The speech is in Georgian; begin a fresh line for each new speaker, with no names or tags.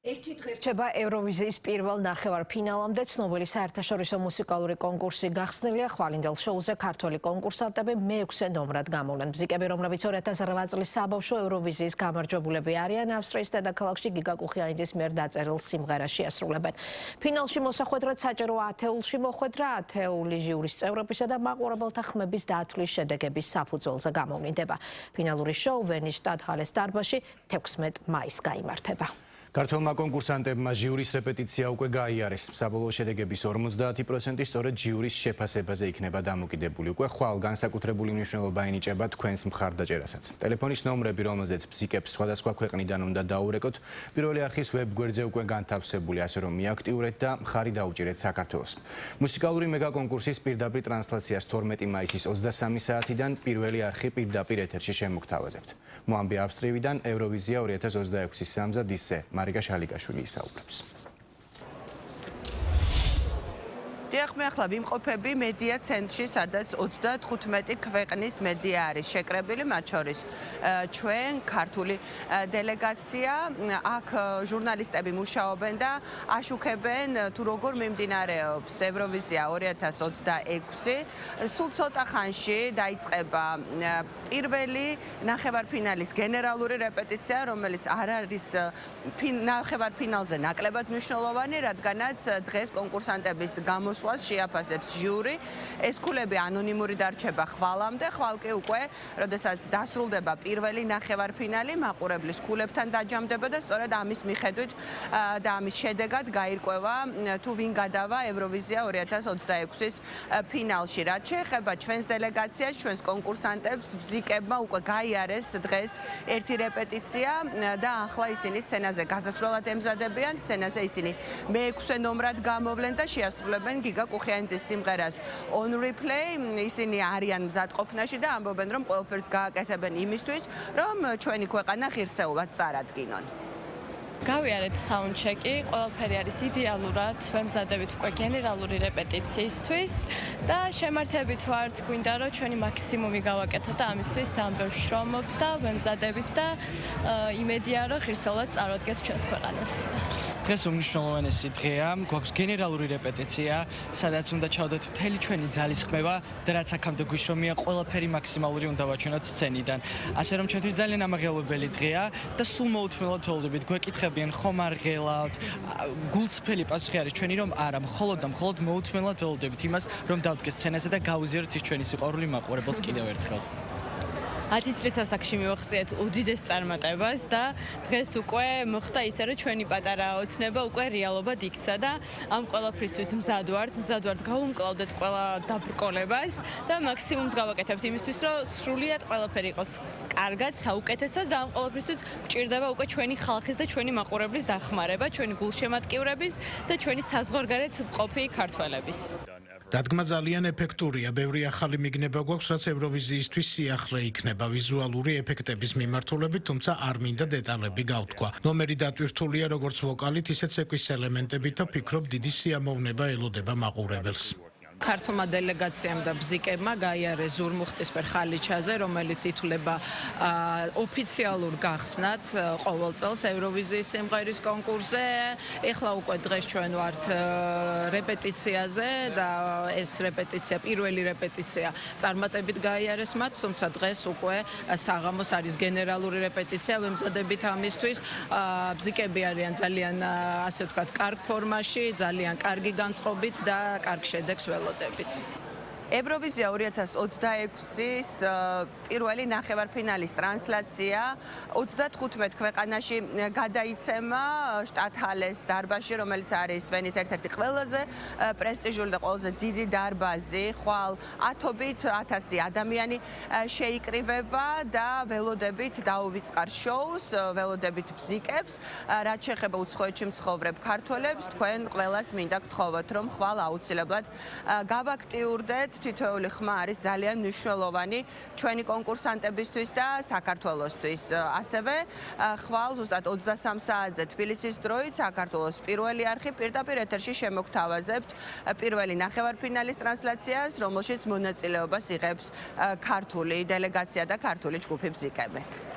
ერთი დღე რჩება ევროვიზიის პირველ ნახევარფინალამდე ცნობილი საერთაშორისო მუსიკალური კონკურსი გახსნილია. ხვალინდელ შოუზე ქართველი კონკურსანტები მე-6 ნომრად გამოვლენ. ბზიკები, რომლებიც 2008 წლის საბავშვო ევროვიზიის გამარჯვებულები არიან, ავსტრიის დედაქალაქში გიგა კუხიანიძის მიერ დაწერილ სიმღერას შეასრულებენ. ფინალში მოსახვედრად საჭირო ათეულში მოხვედრა, ათეული ჟიურის წევრებისა და მაყურებელთა ხმების დათვლის შედეგების საფუძველზე გამოვლინდება. ფინალური შოუ ვენის შტატჰალეს დარბაზში 16 მაისს გაიმართება.
ქართველმა კონკურსანტებმა ჟიურის რეპეტიცია უკვე გაიარეს. საბოლოო შედეგების 50% სწორედ ჟიურის შეფასებაზე იქნება დამოკიდებული. უკვე ხვალ განსაკუთრებული მნიშვნელობა ენიჭება თქვენს მხარდაჭერასაც. ტელეფონის ნომრები, რომელზეც ბზიკებს სხვადასხვა ქვეყნიდან უნდა დაურეკოთ, პირველი არხის ვებგვერდზე უკვე განთავსებული, ასე რომ მიაქტიურეთ და მხარი დაუჭირეთ საქართველოს. მუსიკალური მეგაკონკურსის პირდაპირ ტრანსლაციას 12 მაისის 23 საათიდან პირველი არხი პირდაპირ ეთერში შემოგთავაზებთ. მოამბია ავსტრიიდან ევროვიზია 2026-ის სამზადისზე. მარიკა შალიკაშვილი ისაუბრებს.
დიახ, მე ახლა ვიმყოფები მედია ცენტრში, სადაც 35 ქვეყნის მედია არის შეკრებილი, მათ შორის ჩვენ ქართული დელეგაცია. აქ ჟურნალისტები მუშაობენ და აშუქებენ თუ როგორ მიმდინარეობს ევროვიზია 2026. სულ ცოტა ხანში დაიწყება პირველი ნახევარფინალის გენერალური რეპეტიცია, რომელიც არ არის ნახევარფინალზე ნაკლებად მნიშვნელოვანი, რადგანაც დღეს კონკურსანტების გამოსვლას შეაფასებს ჟიური. ეს ქულები ანონიმური დარჩება ხვალამდე, ხვალ კი უკვე, როდესაც დასრულდება პირველი ნახევარფინალი, მაყურებლის ქულებთან დაჯამდება და სწორედ ამის მიხედვით და ამის შედეგად გაირკვევა თუ ვინ გადავა ევროვიზია 2026-ის ფინალში. რაც შეეხება ჩვენს დელეგაციას, ჩვენს კონკურსანტებს, ბზიკებმა უკვე გაიარეს დღეს ერთი რეპეტიცია და ახლა ისინი სცენაზე გასასვლელად ემზადებიან. სცენაზე ისინი მე-6 ნომრად გამოვლენ და შეასრულებენ გიგა კუხიანიძის სიმღერას On Replay. ისინი არიან მზადყოფნაში და ამბობენ, რომ ყველაფერს გააკეთებენ იმისთვის, რომ ჩვენი ქვეყანა ღირსეულად წარადგინონ.
გავიარეთ საუნდჩეკი, ყველაფერი არის იდეალურად, ვემზადებით უკვე გენერალური რეპეტიციისთვის და შემართებით ვართ, გვინდა რომ ჩვენი მაქსიმუმი გავაკეთოთ და ამისთვის ამბერ შრომობთ და ვემზადებით და იმედია რომ ღირსეულად წარვადგეთ ჩვენს ქვეყანას.
დღეს უმნიშვნელოვანესი დღეა, გვაქვს გენერალური რეპეტიცია, სადაც უნდა ჩავდოთ მთელი ჩვენი ძალის ხმება და რაც აქამდე გვიშრომია, ყველაფერი მაქსიმალური უნდა ვაჩვენოთ სცენიდან. ასე რომ ჩვენთვის ძალიან ამაღელვებელი დღეა და სულ მოუთმენლად ველოდებით. გვეკითხებიან ხომ არ ღელავთ? გულწრფელი პასუხი არის ჩვენი, რომ არა, მხოლოდ და მხოლოდ მოუთმენლად ველოდებით იმას, რომ დავდგეთ სცენაზე და გავუზიაროთ ის ჩვენი სიყვარული მაყურებელს კიდევ ერთხელ.
10 წლის ასაკში მივახციეთ უდიდეს წარმატებას და დღეს უკვე მოხდა ისე, რომ ჩვენი პატარა ოცნება უკვე რეალობად იქცა და ამ ყველაფრისთვის მზად ვართ გავუმკლავდეთ ყველა დაბრკოლებას და მაქსიმუმს გავაკეთებთ იმისთვის, რომ სრულიად ყველაფერი იყოს კარგად, საუკეთესოდ და ამ ყველაფრისთვის გვჭირდება უკვე ჩვენი ხალხის და ჩვენი მაყურებლის დახმარება, ჩვენი გულშემატკივრების და ჩვენი საზღვარგარეთ მყოფი ქართველების.
დადგმა ძალიან ეფექტურია, ბევრი ახალი მიგნება გვაქვს, რაც ევროვიზიისთვის სიახლე იქნება ვიზუალური ეფექტების მიმართულებით, თუმცა არ მინდა დეტალები გავთქვა. ნომერი დატვირთულია როგორც ვოკალით, ისე ცეკვის ელემენტებით და ფიქრობ დიდი სიამოვნება ელოდება მაყურებელს.
ქართულმა დელეგაციამ და ბზიკებმა გაიარეს ზურმუხტისფერ ხალიჩაზე, რომელიც ითვლება ოფიციალურ გახსნად ყოველ წელს ევროვიზიის სიმღერის კონკურსზე. ეხლა უკვე დღეს ჩვენ ვართ რეპეტიციაზე და ეს რეპეტიცია, პირველი რეპეტიცია წარმატებით გაიარეს მათ, თუმცა დღეს უკვე საღამოს არის გენერალური რეპეტიცია, ვემზადებით ამისთვის. ბზიკები არიან ძალიან, ასე ვთქვათ, კარგ ფორმაში, ძალიან კარგი განწყობით და კარგ შედეგს ველოდებით.
ევროვიზია 2026-ის პირველი ნახევარფინალის ტრანსლაცია 35 ქვეყანაში გადაიცემა შტატჰალეს დარბაზში, რომელიც არის ვენის ერთ-ერთი ყველაზე პრესტიჟული და ყველაზე დიდი დარბაზი. ხვალ ათობით 1000 ადამიანი შეიკრიბება და ველოდებით დაუვიწყარ შოუს, ველოდებით ბზიკებს. რაც შეეხება უცხოეთში მცხოვრებ ქართველებს, თქვენ ყველას მინდა გთხოვოთ, რომ ხვალ აუცილებლად გავაქტიურდეთ. თითოეული ხმა არის ძალიან მნიშვნელოვანი ჩვენი კონკურსანტებისთვის და საქართველოსთვის. ასევე ხვალ ზუსტად 23 საათზე თბილისის დროით საქართველოს პირველი არხი პირდაპირ ეთერში შემოგთავაზებთ პირველი ნახევარფინალის ტრანსლაციას, რომელშიც მონაწილეობას იღებს ქართული დელეგაცია და ქართული ჯგუფი ბზიკები.